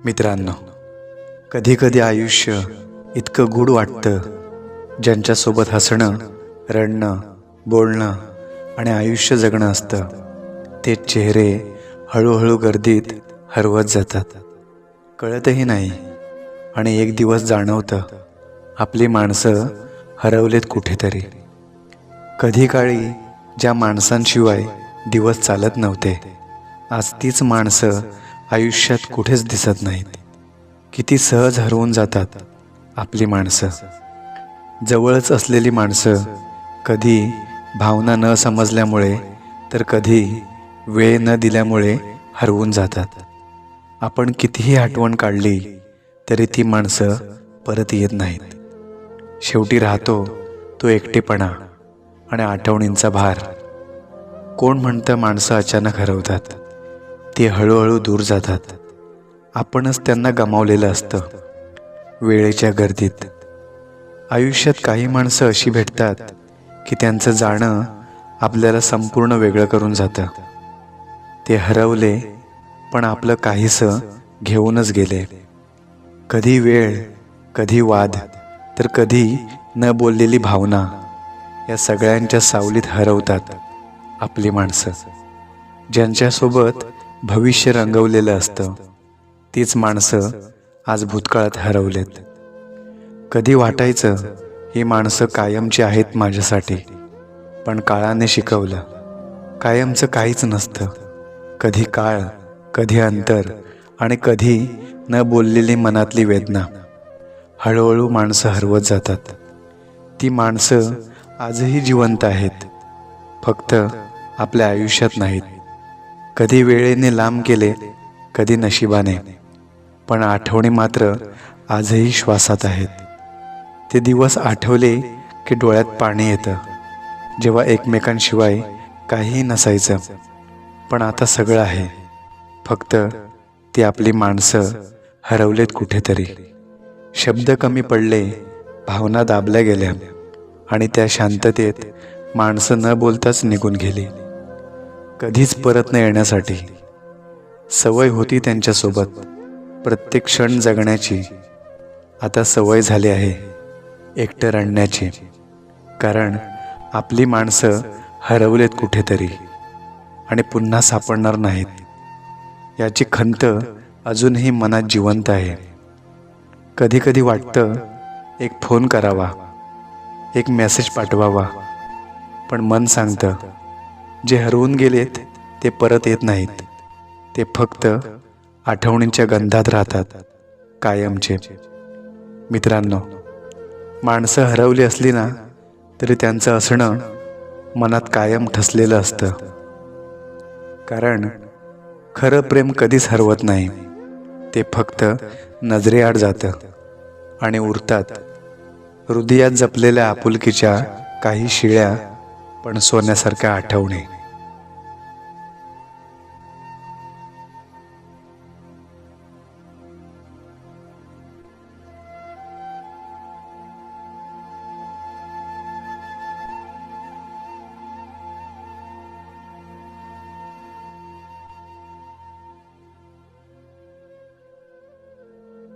मित्रांनो, कधी कधी आयुष्य इतकं गूढ वाटतं, ज्यांच्यासोबत हसणं, रडणं, बोलणं आणि आयुष्य जगणं असतं, ते चेहरे हळूहळू गर्दीत हरवत जातात, कळतही नाही. आणि एक दिवस जाणवतं, आपली माणसं हरवलेत कुठेतरी. कधी काळी ज्या माणसांशिवाय दिवस चालत नव्हते, आज तीच माणसं आयुष्यात कुठेच दिसत नाहीत. किती सहज हरवून जातात आपली माणसं. जवळच असलेली माणसं कधी भावना न समजल्यामुळे, तर कधी वेळ न दिल्यामुळे हरवून जातात. आपण कितीही आठवण काढली तरी ती माणसं परत येत नाहीत. शेवटी राहतो तो एकटेपणा आणि आठवणींचा भार. कोण म्हणतं माणसं अचानक हरवतात? ते हळूहळू दूर जातात. आपणच त्यांना गमावलेलं असतं वेळेच्या गर्दीत. आयुष्यात काही माणसं अशी भेटतात की त्यांचं जाणं आपल्याला संपूर्ण वेगळं करून जातं. ते हरवले, पण आपलं काहीसं घेऊनच गेले. कधी वेळ, कधी वाद, तर कधी न बोललेली भावना. या सगळ्यांच्या सावलीत हरवतात आपली माणसं. ज्यांच्यासोबत भविष्य रंगवलेलं असतं, तीच माणसं आज भूतकाळात हरवलेत. कधी वाटायचं ही माणसं कायमची आहेत माझ्यासाठी, पण काळाने शिकवलं, कायमचं काहीच नसतं. कधी काळ, कधी अंतर आणि कधी न बोललेली मनातली वेदना. हळूहळू माणसं हरवत जातात. ती माणसं आजही जिवंत आहेत, फक्त आपल्या आयुष्यात नाहीत. कधी वेळेने लांब गेले, कधी नशिबाने, पण आठवणी मात्र आजही श्वासात आहेत. ते दिवस आठवले की डोळ्यात पाणी येतं, जेव्हा एकमेकांशिवाय काहीही नसायचं, पण आता सगळं आहे. फक्त ती आपली माणसं हरवलेत कुठेतरी. शब्द कमी पडले, भावना दाबल्या गेल्या, आणि त्या शांततेत माणसं न बोलताच निघून गेली, कधीच परत न येण्यासाठी. सवय होती त्यांच्यासोबत प्रत्येक क्षण जगण्याची, आता सवय झाली आहे एकटं रडण्याची. कारण आपली माणसं हरवलेत कुठेतरी आणि पुन्हा सापडणार नाहीत, याची खंत अजूनही मनात जिवंत आहे. कधी कधी वाटतं एक फोन करावा, एक मेसेज पाठवावा, पण मन सांगतं जे हरवून गेलेत ते परत येत नाहीत. ते फक्त आठवणींच्या गंधात राहतात कायमचे. मित्रांनो, माणसं हरवली असली ना, तरी त्यांचं असणं मनात कायम ठसलेलं असतं. कारण खरं प्रेम कधीच हरवत नाही. ते फक्त नजरेआड जातं आणि उरतात हृदयात जपलेल्या आपुलकीच्या काही शिळ्या पण सोन्यासारख्या आठवणी.